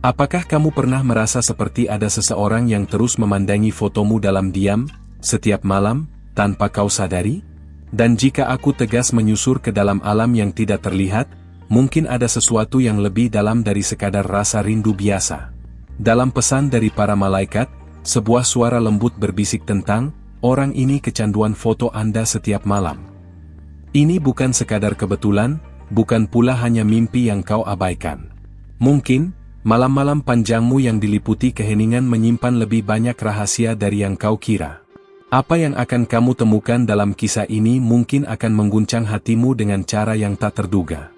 Apakah kamu pernah merasa seperti ada seseorang yang terus memandangi fotomu dalam diam, setiap malam, tanpa kau sadari? Dan jika aku tegas menyusur ke dalam alam yang tidak terlihat, mungkin ada sesuatu yang lebih dalam dari sekadar rasa rindu biasa. Dalam pesan dari para malaikat, sebuah suara lembut berbisik tentang, orang ini kecanduan foto Anda setiap malam. Ini bukan sekadar kebetulan, bukan pula hanya mimpi yang kau abaikan. Mungkin, malam-malam panjangmu yang diliputi keheningan menyimpan lebih banyak rahasia dari yang kau kira. Apa yang akan kamu temukan dalam kisah ini mungkin akan mengguncang hatimu dengan cara yang tak terduga.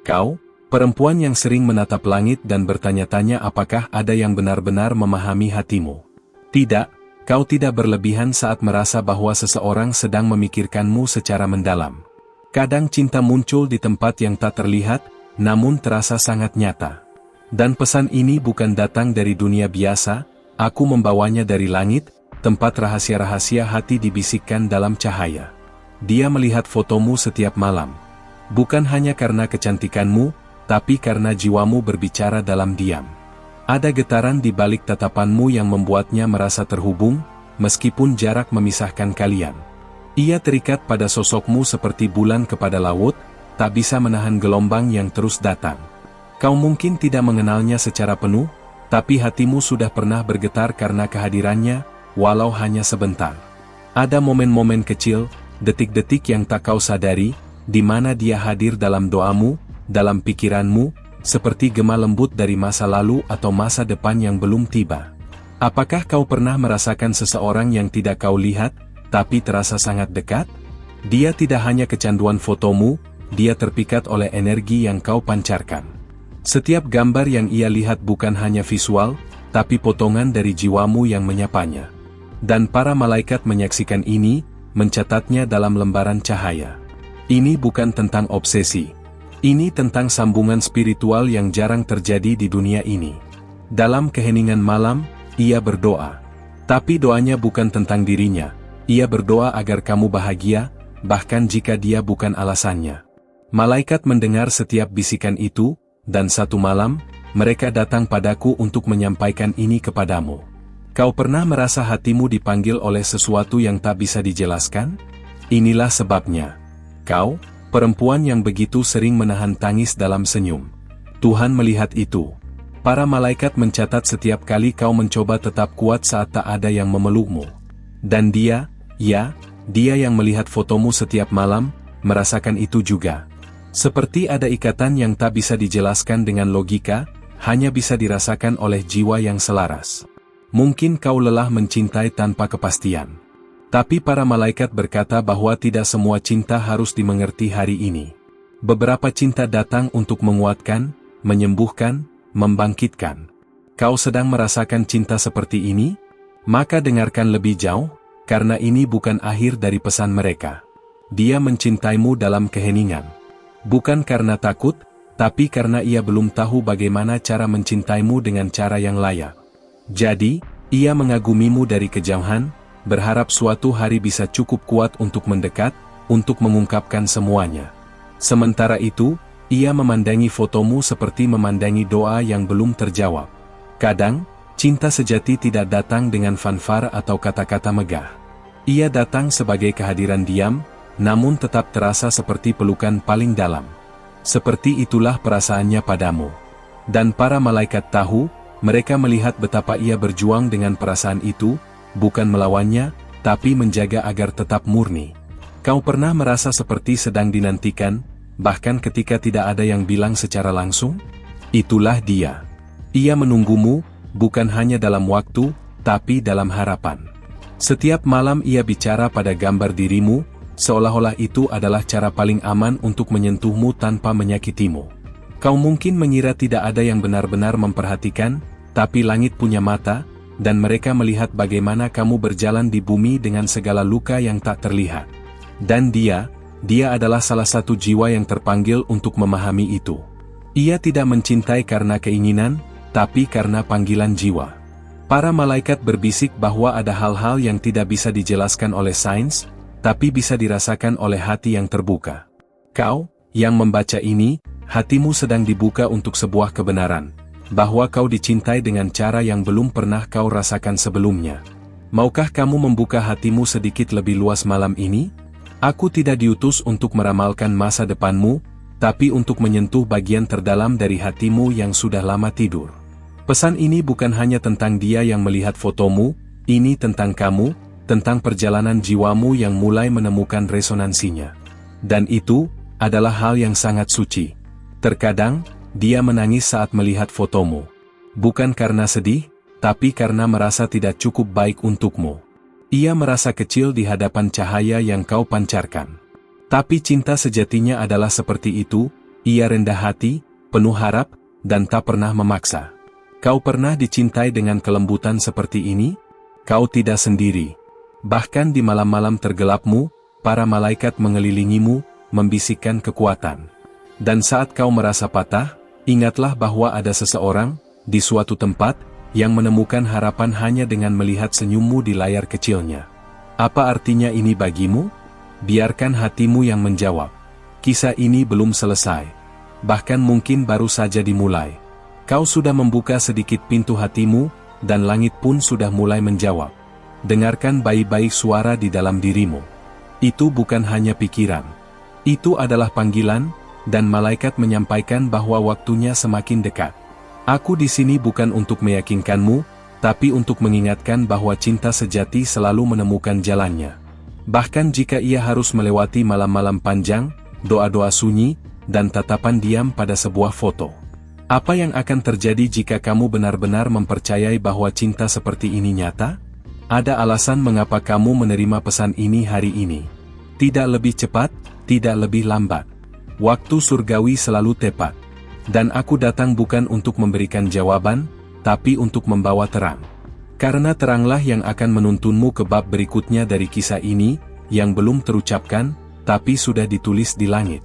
Kau, perempuan yang sering menatap langit dan bertanya-tanya apakah ada yang benar-benar memahami hatimu. Tidak, kau tidak berlebihan saat merasa bahwa seseorang sedang memikirkanmu secara mendalam. Kadang cinta muncul di tempat yang tak terlihat, namun terasa sangat nyata. Dan pesan ini bukan datang dari dunia biasa, aku membawanya dari langit, tempat rahasia-rahasia hati dibisikkan dalam cahaya. Dia melihat fotomu setiap malam. Bukan hanya karena kecantikanmu, tapi karena jiwamu berbicara dalam diam. Ada getaran di balik tatapanmu yang membuatnya merasa terhubung, meskipun jarak memisahkan kalian. Ia terikat pada sosokmu seperti bulan kepada laut, tak bisa menahan gelombang yang terus datang. Kau mungkin tidak mengenalnya secara penuh, tapi hatimu sudah pernah bergetar karena kehadirannya, walau hanya sebentar. Ada momen-momen kecil, detik-detik yang tak kau sadari, di mana dia hadir dalam doamu, dalam pikiranmu, seperti gema lembut dari masa lalu atau masa depan yang belum tiba. Apakah kau pernah merasakan seseorang yang tidak kau lihat, tapi terasa sangat dekat? Dia tidak hanya kecanduan fotomu, dia terpikat oleh energi yang kau pancarkan. Setiap gambar yang ia lihat bukan hanya visual, tapi potongan dari jiwamu yang menyapanya. Dan para malaikat menyaksikan ini, mencatatnya dalam lembaran cahaya. Ini bukan tentang obsesi. Ini tentang sambungan spiritual yang jarang terjadi di dunia ini. Dalam keheningan malam, ia berdoa. Tapi doanya bukan tentang dirinya. Ia berdoa agar kamu bahagia, bahkan jika dia bukan alasannya. Malaikat mendengar setiap bisikan itu, dan satu malam, mereka datang padaku untuk menyampaikan ini kepadamu. Kau pernah merasa hatimu dipanggil oleh sesuatu yang tak bisa dijelaskan? Inilah sebabnya. Kau, perempuan yang begitu sering menahan tangis dalam senyum. Tuhan melihat itu. Para malaikat mencatat setiap kali kau mencoba tetap kuat saat tak ada yang memelukmu. Dan dia, ya, dia yang melihat fotomu setiap malam, merasakan itu juga. Seperti ada ikatan yang tak bisa dijelaskan dengan logika, hanya bisa dirasakan oleh jiwa yang selaras. Mungkin kau lelah mencintai tanpa kepastian. Tapi para malaikat berkata bahwa tidak semua cinta harus dimengerti hari ini. Beberapa cinta datang untuk menguatkan, menyembuhkan, membangkitkan. Kau sedang merasakan cinta seperti ini? Maka dengarkan lebih jauh, karena ini bukan akhir dari pesan mereka. Dia mencintaimu dalam keheningan. Bukan karena takut, tapi karena ia belum tahu bagaimana cara mencintaimu dengan cara yang layak. Jadi, ia mengagumimu dari kejauhan, berharap suatu hari bisa cukup kuat untuk mendekat, untuk mengungkapkan semuanya. Sementara itu, ia memandangi fotomu seperti memandangi doa yang belum terjawab. Kadang, cinta sejati tidak datang dengan fanfar atau kata-kata megah. Ia datang sebagai kehadiran diam, namun tetap terasa seperti pelukan paling dalam. Seperti itulah perasaannya padamu. Dan para malaikat tahu, mereka melihat betapa ia berjuang dengan perasaan itu, bukan melawannya, tapi menjaga agar tetap murni. Kau pernah merasa seperti sedang dinantikan, bahkan ketika tidak ada yang bilang secara langsung? Itulah dia. Ia menunggumu, bukan hanya dalam waktu, tapi dalam harapan. Setiap malam ia bicara pada gambar dirimu, seolah-olah itu adalah cara paling aman untuk menyentuhmu tanpa menyakitimu. Kau mungkin mengira tidak ada yang benar-benar memperhatikan, tapi langit punya mata, dan mereka melihat bagaimana kamu berjalan di bumi dengan segala luka yang tak terlihat. Dan dia adalah salah satu jiwa yang terpanggil untuk memahami itu. Ia tidak mencintai karena keinginan, tapi karena panggilan jiwa. Para malaikat berbisik bahwa ada hal-hal yang tidak bisa dijelaskan oleh sains, tapi bisa dirasakan oleh hati yang terbuka. Kau, yang membaca ini, hatimu sedang dibuka untuk sebuah kebenaran. bahwa kau dicintai dengan cara yang belum pernah kau rasakan sebelumnya. Maukah kamu membuka hatimu sedikit lebih luas malam ini? Aku tidak diutus untuk meramalkan masa depanmu, tapi untuk menyentuh bagian terdalam dari hatimu yang sudah lama tidur. Pesan ini bukan hanya tentang dia yang melihat fotomu, ini tentang kamu, tentang perjalanan jiwamu yang mulai menemukan resonansinya. Dan itu adalah hal yang sangat suci. Terkadang, dia menangis saat melihat fotomu. Bukan karena sedih, tapi karena merasa tidak cukup baik untukmu. Ia merasa kecil di hadapan cahaya yang kau pancarkan. Tapi cinta sejatinya adalah seperti itu, ia rendah hati, penuh harap, dan tak pernah memaksa. Kau pernah dicintai dengan kelembutan seperti ini? Kau tidak sendiri. Bahkan di malam-malam tergelapmu, para malaikat mengelilingimu, membisikkan kekuatan. Dan saat kau merasa patah, ingatlah bahwa ada seseorang, di suatu tempat, yang menemukan harapan hanya dengan melihat senyummu di layar kecilnya. Apa artinya ini bagimu? Biarkan hatimu yang menjawab. Kisah ini belum selesai. Bahkan mungkin baru saja dimulai. Kau sudah membuka sedikit pintu hatimu, dan langit pun sudah mulai menjawab. Dengarkan baik-baik suara di dalam dirimu. Itu bukan hanya pikiran. Itu adalah panggilan, dan malaikat menyampaikan bahwa waktunya semakin dekat. Aku di sini bukan untuk meyakinkanmu, tapi untuk mengingatkan bahwa cinta sejati selalu menemukan jalannya. Bahkan jika ia harus melewati malam-malam panjang, doa-doa sunyi, dan tatapan diam pada sebuah foto. Apa yang akan terjadi jika kamu benar-benar mempercayai bahwa cinta seperti ini nyata? Ada alasan mengapa kamu menerima pesan ini hari ini. Tidak lebih cepat, tidak lebih lambat. Waktu surgawi selalu tepat. Dan aku datang bukan untuk memberikan jawaban, tapi untuk membawa terang. Karena teranglah yang akan menuntunmu ke bab berikutnya dari kisah ini, yang belum terucapkan, tapi sudah ditulis di langit.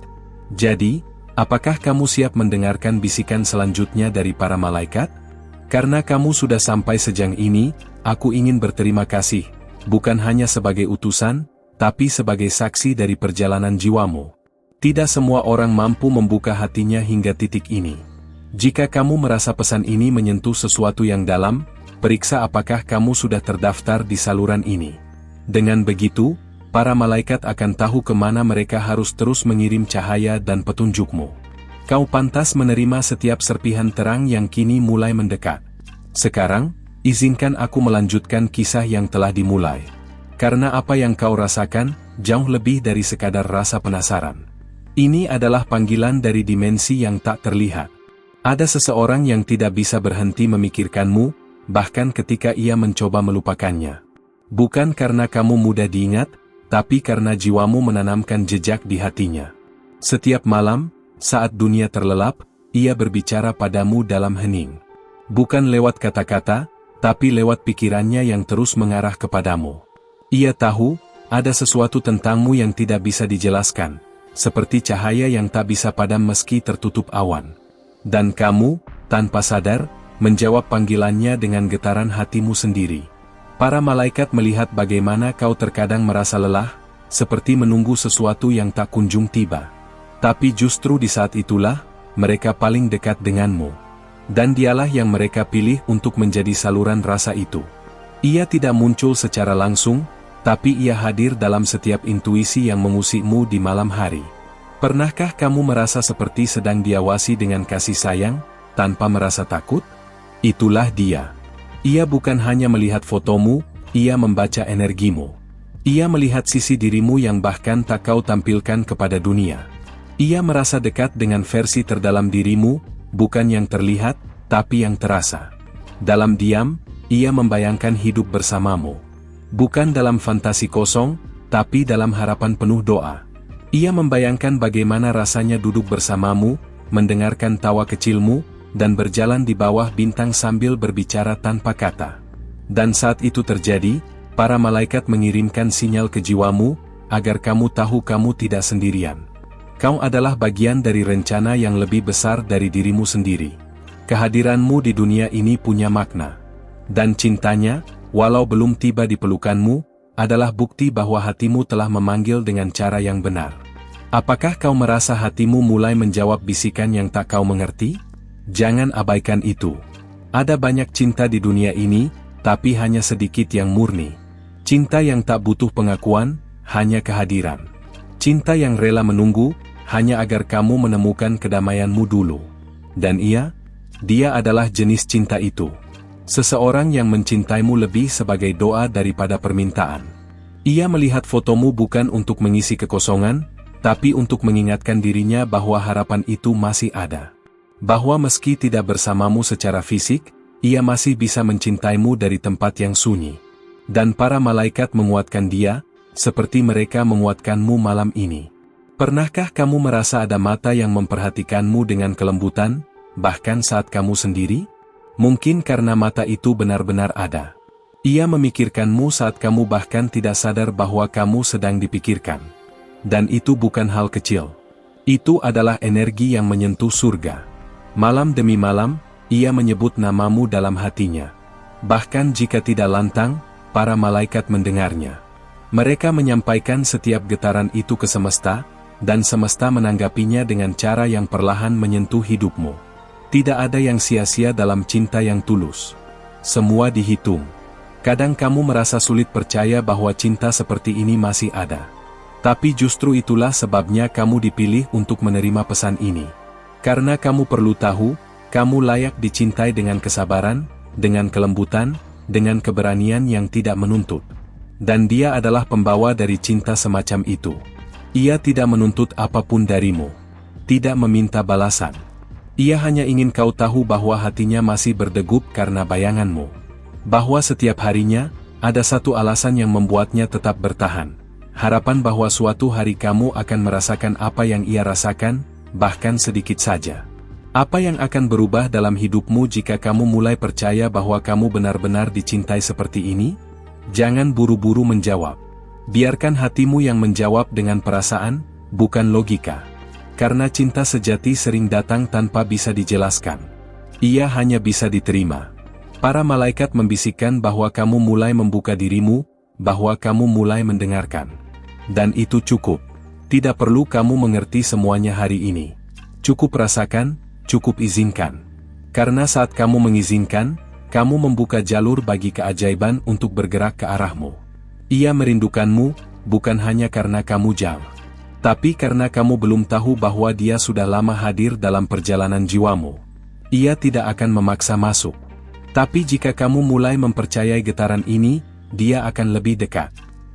Jadi, apakah kamu siap mendengarkan bisikan selanjutnya dari para malaikat? Karena kamu sudah sampai sejauh ini, aku ingin berterima kasih, bukan hanya sebagai utusan, tapi sebagai saksi dari perjalanan jiwamu. Tidak semua orang mampu membuka hatinya hingga titik ini. Jika kamu merasa pesan ini menyentuh sesuatu yang dalam, periksa apakah kamu sudah terdaftar di saluran ini. Dengan begitu, para malaikat akan tahu kemana mereka harus terus mengirim cahaya dan petunjukmu. Kau pantas menerima setiap serpihan terang yang kini mulai mendekat. Sekarang, izinkan aku melanjutkan kisah yang telah dimulai. Karena apa yang kau rasakan, jauh lebih dari sekadar rasa penasaran. Ini adalah panggilan dari dimensi yang tak terlihat. Ada seseorang yang tidak bisa berhenti memikirkanmu, bahkan ketika ia mencoba melupakannya. Bukan karena kamu mudah diingat, tapi karena jiwamu menanamkan jejak di hatinya. Setiap malam, saat dunia terlelap, ia berbicara padamu dalam hening. Bukan lewat kata-kata, tapi lewat pikirannya yang terus mengarah kepadamu. Ia tahu, ada sesuatu tentangmu yang tidak bisa dijelaskan. Seperti cahaya yang tak bisa padam meski tertutup awan. Dan kamu, tanpa sadar, menjawab panggilannya dengan getaran hatimu sendiri. Para malaikat melihat bagaimana kau terkadang merasa lelah, seperti menunggu sesuatu yang tak kunjung tiba. Tapi justru di saat itulah, mereka paling dekat denganmu. Dan dialah yang mereka pilih untuk menjadi saluran rasa itu. Ia tidak muncul secara langsung, tapi ia hadir dalam setiap intuisi yang mengusikmu di malam hari. Pernahkah kamu merasa seperti sedang diawasi dengan kasih sayang, tanpa merasa takut? Itulah dia. Ia bukan hanya melihat fotomu, ia membaca energimu. Ia melihat sisi dirimu yang bahkan tak kau tampilkan kepada dunia. Ia merasa dekat dengan versi terdalam dirimu, bukan yang terlihat, tapi yang terasa. Dalam diam, ia membayangkan hidup bersamamu. Bukan dalam fantasi kosong, tapi dalam harapan penuh doa. Ia membayangkan bagaimana rasanya duduk bersamamu, mendengarkan tawa kecilmu, dan berjalan di bawah bintang sambil berbicara tanpa kata. Dan saat itu terjadi, para malaikat mengirimkan sinyal ke jiwamu, agar kamu tahu kamu tidak sendirian. Kau adalah bagian dari rencana yang lebih besar dari dirimu sendiri. Kehadiranmu di dunia ini punya makna. Dan cintanya, walau belum tiba di pelukanmu, adalah bukti bahwa hatimu telah memanggil dengan cara yang benar. Apakah kau merasa hatimu mulai menjawab bisikan yang tak kau mengerti? Jangan abaikan itu. Ada banyak cinta di dunia ini, tapi hanya sedikit yang murni. Cinta yang tak butuh pengakuan, hanya kehadiran. Cinta yang rela menunggu, hanya agar kamu menemukan kedamaianmu dulu. Dan dia adalah jenis cinta itu. Seseorang yang mencintaimu lebih sebagai doa daripada permintaan. Ia melihat fotomu bukan untuk mengisi kekosongan, tapi untuk mengingatkan dirinya bahwa harapan itu masih ada. Bahwa meski tidak bersamamu secara fisik, ia masih bisa mencintaimu dari tempat yang sunyi. Dan para malaikat menguatkan dia, seperti mereka menguatkanmu malam ini. Pernahkah kamu merasa ada mata yang memperhatikanmu dengan kelembutan, bahkan saat kamu sendiri? Mungkin karena mata itu benar-benar ada. Ia memikirkanmu saat kamu bahkan tidak sadar bahwa kamu sedang dipikirkan. Dan itu bukan hal kecil. Itu adalah energi yang menyentuh surga. Malam demi malam, ia menyebut namamu dalam hatinya. Bahkan jika tidak lantang, para malaikat mendengarnya. Mereka menyampaikan setiap getaran itu ke semesta, dan semesta menanggapinya dengan cara yang perlahan menyentuh hidupmu. Tidak ada yang sia-sia dalam cinta yang tulus. Semua dihitung. Kadang kamu merasa sulit percaya bahwa cinta seperti ini masih ada. Tapi justru itulah sebabnya kamu dipilih untuk menerima pesan ini. Karena kamu perlu tahu, kamu layak dicintai dengan kesabaran, dengan kelembutan, dengan keberanian yang tidak menuntut. Dan dia adalah pembawa dari cinta semacam itu. Ia tidak menuntut apapun darimu. Tidak meminta balasan. Ia hanya ingin kau tahu bahwa hatinya masih berdegup karena bayanganmu. Bahwa setiap harinya, ada satu alasan yang membuatnya tetap bertahan. Harapan bahwa suatu hari kamu akan merasakan apa yang ia rasakan, bahkan sedikit saja. Apa yang akan berubah dalam hidupmu jika kamu mulai percaya bahwa kamu benar-benar dicintai seperti ini? Jangan buru-buru menjawab. Biarkan hatimu yang menjawab dengan perasaan, bukan logika. Karena cinta sejati sering datang tanpa bisa dijelaskan. Ia hanya bisa diterima. Para malaikat membisikkan bahwa kamu mulai membuka dirimu, bahwa kamu mulai mendengarkan. Dan itu cukup. Tidak perlu kamu mengerti semuanya hari ini. Cukup rasakan, cukup izinkan. Karena saat kamu mengizinkan, kamu membuka jalur bagi keajaiban untuk bergerak ke arahmu. Ia merindukanmu, bukan hanya karena kamu jauh. Tapi karena kamu belum tahu bahwa dia sudah lama hadir dalam perjalanan jiwamu. Ia tidak akan memaksa masuk. Tapi jika kamu mulai mempercayai getaran ini, dia akan lebih dekat.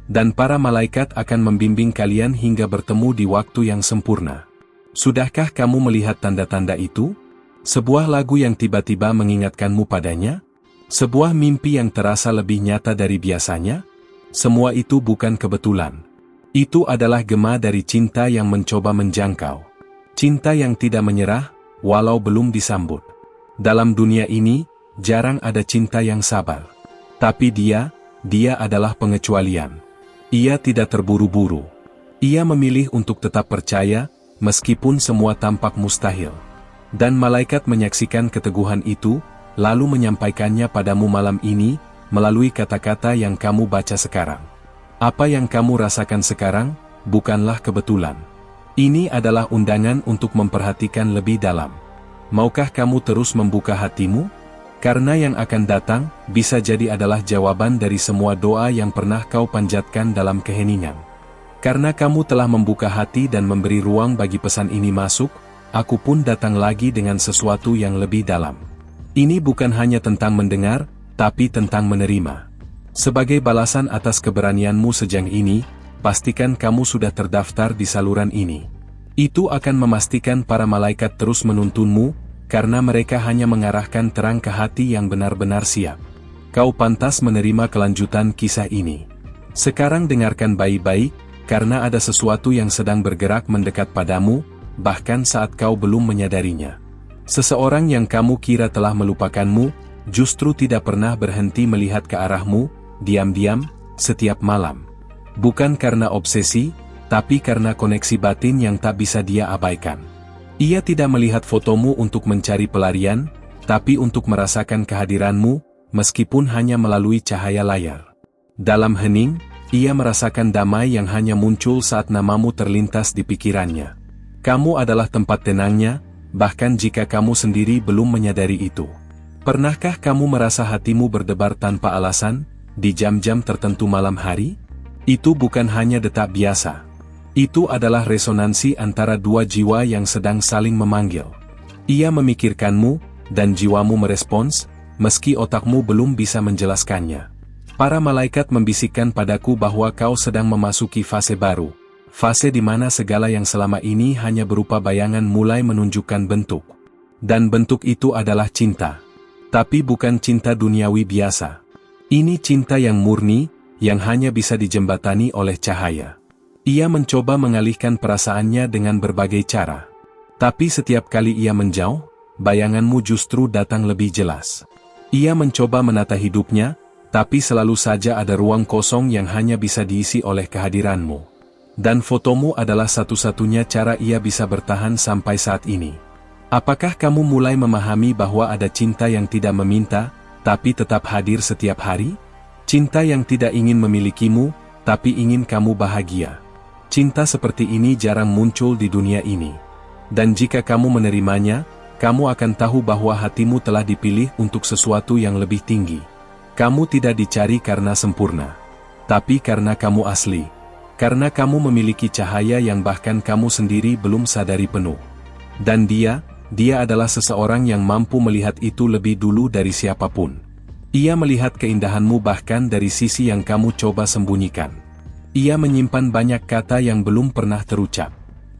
Dan para malaikat akan membimbing kalian hingga bertemu di waktu yang sempurna. Sudahkah kamu melihat tanda-tanda itu? Sebuah lagu yang tiba-tiba mengingatkanmu padanya? Sebuah mimpi yang terasa lebih nyata dari biasanya? Semua itu bukan kebetulan. Itu adalah gema dari cinta yang mencoba menjangkau. Cinta yang tidak menyerah, walau belum disambut. Dalam dunia ini, jarang ada cinta yang sabar. Tapi dia adalah pengecualian. Ia tidak terburu-buru. Ia memilih untuk tetap percaya, meskipun semua tampak mustahil. Dan malaikat menyaksikan keteguhan itu, lalu menyampaikannya padamu malam ini, melalui kata-kata yang kamu baca sekarang. Apa yang kamu rasakan sekarang, bukanlah kebetulan. Ini adalah undangan untuk memperhatikan lebih dalam. Maukah kamu terus membuka hatimu? Karena yang akan datang, bisa jadi adalah jawaban dari semua doa yang pernah kau panjatkan dalam keheningan. Karena kamu telah membuka hati dan memberi ruang bagi pesan ini masuk, aku pun datang lagi dengan sesuatu yang lebih dalam. Ini bukan hanya tentang mendengar, tapi tentang menerima. Sebagai balasan atas keberanianmu sejak ini, pastikan kamu sudah terdaftar di saluran ini. Itu akan memastikan para malaikat terus menuntunmu, karena mereka hanya mengarahkan terang ke hati yang benar-benar siap. Kau pantas menerima kelanjutan kisah ini. Sekarang dengarkan baik-baik, karena ada sesuatu yang sedang bergerak mendekat padamu, bahkan saat kau belum menyadarinya. Seseorang yang kamu kira telah melupakanmu, justru tidak pernah berhenti melihat ke arahmu, diam-diam, setiap malam. Bukan karena obsesi, tapi karena koneksi batin yang tak bisa dia abaikan. Ia tidak melihat fotomu untuk mencari pelarian, tapi untuk merasakan kehadiranmu, meskipun hanya melalui cahaya layar. Dalam hening, ia merasakan damai yang hanya muncul saat namamu terlintas di pikirannya. Kamu adalah tempat tenangnya, bahkan jika kamu sendiri belum menyadari itu. Pernahkah kamu merasa hatimu berdebar tanpa alasan, di jam-jam tertentu malam hari? Itu bukan hanya detak biasa. Itu adalah resonansi antara dua jiwa yang sedang saling memanggil. Ia memikirkanmu, dan jiwamu merespons, meski otakmu belum bisa menjelaskannya. Para malaikat membisikkan padaku bahwa kau sedang memasuki fase baru. Fase di mana segala yang selama ini hanya berupa bayangan mulai menunjukkan bentuk. Dan bentuk itu adalah cinta. Tapi bukan cinta duniawi biasa. Ini cinta yang murni, yang hanya bisa dijembatani oleh cahaya. Ia mencoba mengalihkan perasaannya dengan berbagai cara. Tapi setiap kali ia menjauh, bayanganmu justru datang lebih jelas. Ia mencoba menata hidupnya, tapi selalu saja ada ruang kosong yang hanya bisa diisi oleh kehadiranmu. Dan fotomu adalah satu-satunya cara ia bisa bertahan sampai saat ini. Apakah kamu mulai memahami bahwa ada cinta yang tidak meminta, tapi tetap hadir setiap hari? Cinta yang tidak ingin memilikimu, tapi ingin kamu bahagia. Cinta seperti ini jarang muncul di dunia ini. Dan jika kamu menerimanya, kamu akan tahu bahwa hatimu telah dipilih untuk sesuatu yang lebih tinggi. Kamu tidak dicari karena sempurna, tapi karena kamu asli. Karena kamu memiliki cahaya yang bahkan kamu sendiri belum sadari penuh. Dan dia adalah seseorang yang mampu melihat itu lebih dulu dari siapapun. Ia melihat keindahanmu bahkan dari sisi yang kamu coba sembunyikan. Ia menyimpan banyak kata yang belum pernah terucap.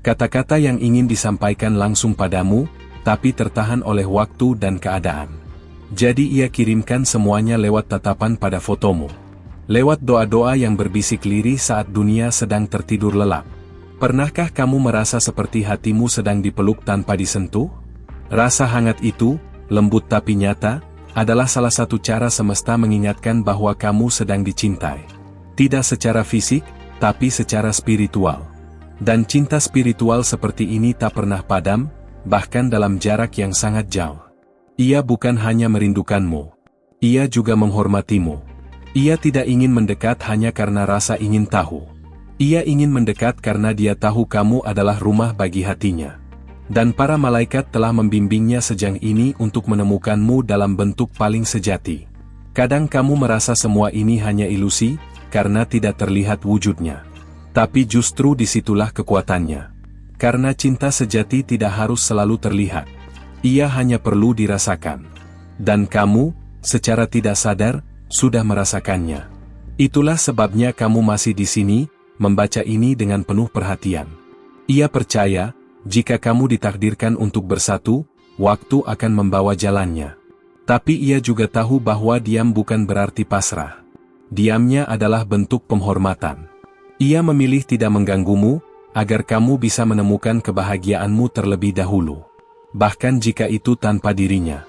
Kata-kata yang ingin disampaikan langsung padamu, tapi tertahan oleh waktu dan keadaan. Jadi ia kirimkan semuanya lewat tatapan pada fotomu. Lewat doa-doa yang berbisik lirih saat dunia sedang tertidur lelap. Pernahkah kamu merasa seperti hatimu sedang dipeluk tanpa disentuh? Rasa hangat itu, lembut tapi nyata, adalah salah satu cara semesta mengingatkan bahwa kamu sedang dicintai. Tidak secara fisik, tapi secara spiritual. Dan cinta spiritual seperti ini tak pernah padam, bahkan dalam jarak yang sangat jauh. Ia bukan hanya merindukanmu. Ia juga menghormatimu. Ia tidak ingin mendekat hanya karena rasa ingin tahu. Ia ingin mendekat karena dia tahu kamu adalah rumah bagi hatinya. Dan para malaikat telah membimbingnya sejak ini untuk menemukanmu dalam bentuk paling sejati. Kadang kamu merasa semua ini hanya ilusi, karena tidak terlihat wujudnya. Tapi justru disitulah kekuatannya. Karena cinta sejati tidak harus selalu terlihat. Ia hanya perlu dirasakan. Dan kamu, secara tidak sadar, sudah merasakannya. Itulah sebabnya kamu masih di sini, membaca ini dengan penuh perhatian. Ia percaya, jika kamu ditakdirkan untuk bersatu, waktu akan membawa jalannya. Tapi ia juga tahu bahwa diam bukan berarti pasrah. Diamnya adalah bentuk penghormatan. Ia memilih tidak mengganggumu, agar kamu bisa menemukan kebahagiaanmu terlebih dahulu. Bahkan jika itu tanpa dirinya.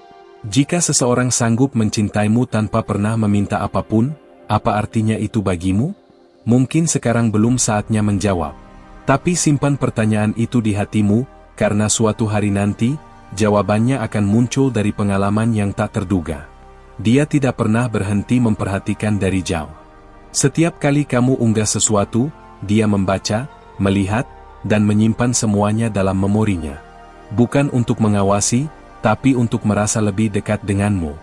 Jika seseorang sanggup mencintaimu tanpa pernah meminta apapun, apa artinya itu bagimu? Mungkin sekarang belum saatnya menjawab. Tapi simpan pertanyaan itu di hatimu, karena suatu hari nanti, jawabannya akan muncul dari pengalaman yang tak terduga. Dia tidak pernah berhenti memperhatikan dari jauh. Setiap kali kamu unggah sesuatu, dia membaca, melihat, dan menyimpan semuanya dalam memorinya. Bukan untuk mengawasi, tapi untuk merasa lebih dekat denganmu.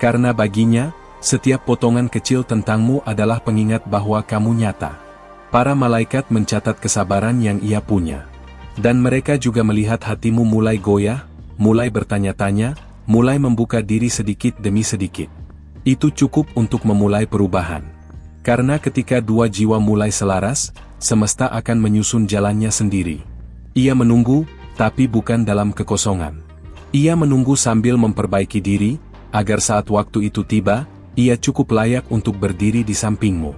Karena baginya, setiap potongan kecil tentangmu adalah pengingat bahwa kamu nyata. Para malaikat mencatat kesabaran yang ia punya. Dan mereka juga melihat hatimu mulai goyah, mulai bertanya-tanya, mulai membuka diri sedikit demi sedikit. Itu cukup untuk memulai perubahan. Karena ketika dua jiwa mulai selaras, semesta akan menyusun jalannya sendiri. Ia menunggu, tapi bukan dalam kekosongan. Ia menunggu sambil memperbaiki diri, agar saat waktu itu tiba, ia cukup layak untuk berdiri di sampingmu.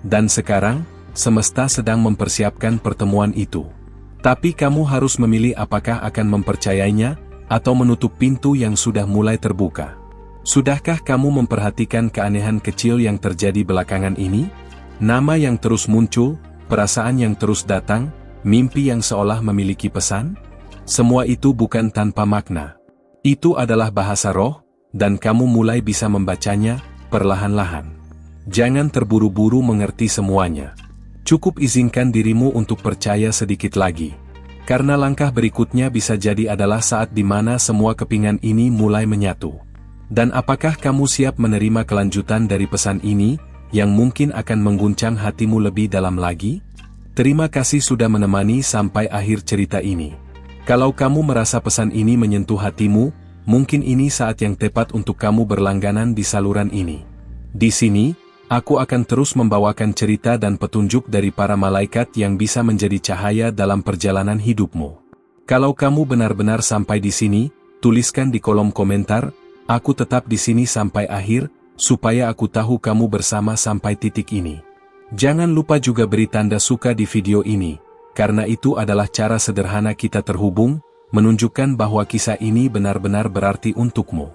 Dan sekarang, semesta sedang mempersiapkan pertemuan itu. Tapi kamu harus memilih apakah akan mempercayainya, atau menutup pintu yang sudah mulai terbuka. Sudahkah kamu memperhatikan keanehan kecil yang terjadi belakangan ini? Nama yang terus muncul, perasaan yang terus datang, mimpi yang seolah memiliki pesan? Semua itu bukan tanpa makna. Itu adalah bahasa roh, dan kamu mulai bisa membacanya, perlahan-lahan. Jangan terburu-buru mengerti semuanya. Cukup izinkan dirimu untuk percaya sedikit lagi. Karena langkah berikutnya bisa jadi adalah saat di mana semua kepingan ini mulai menyatu. Dan apakah kamu siap menerima kelanjutan dari pesan ini, yang mungkin akan mengguncang hatimu lebih dalam lagi? Terima kasih sudah menemani sampai akhir cerita ini. Kalau kamu merasa pesan ini menyentuh hatimu, mungkin ini saat yang tepat untuk kamu berlangganan di saluran ini. Di sini, aku akan terus membawakan cerita dan petunjuk dari para malaikat yang bisa menjadi cahaya dalam perjalanan hidupmu. Kalau kamu benar-benar sampai di sini, tuliskan di kolom komentar, "Aku tetap di sini sampai akhir," supaya aku tahu kamu bersama sampai titik ini. Jangan lupa juga beri tanda suka di video ini, karena itu adalah cara sederhana kita terhubung, menunjukkan bahwa kisah ini benar-benar berarti untukmu.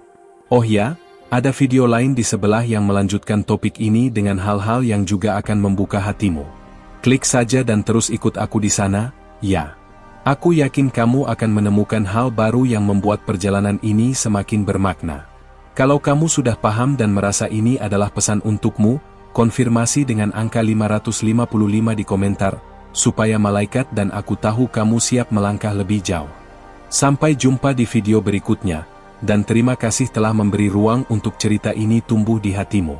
Oh ya, ada video lain di sebelah yang melanjutkan topik ini dengan hal-hal yang juga akan membuka hatimu. Klik saja dan terus ikut aku di sana, ya. Aku yakin kamu akan menemukan hal baru yang membuat perjalanan ini semakin bermakna. Kalau kamu sudah paham dan merasa ini adalah pesan untukmu, konfirmasi dengan angka 555 di komentar, supaya malaikat dan aku tahu kamu siap melangkah lebih jauh. Sampai jumpa di video berikutnya, dan terima kasih telah memberi ruang untuk cerita ini tumbuh di hatimu.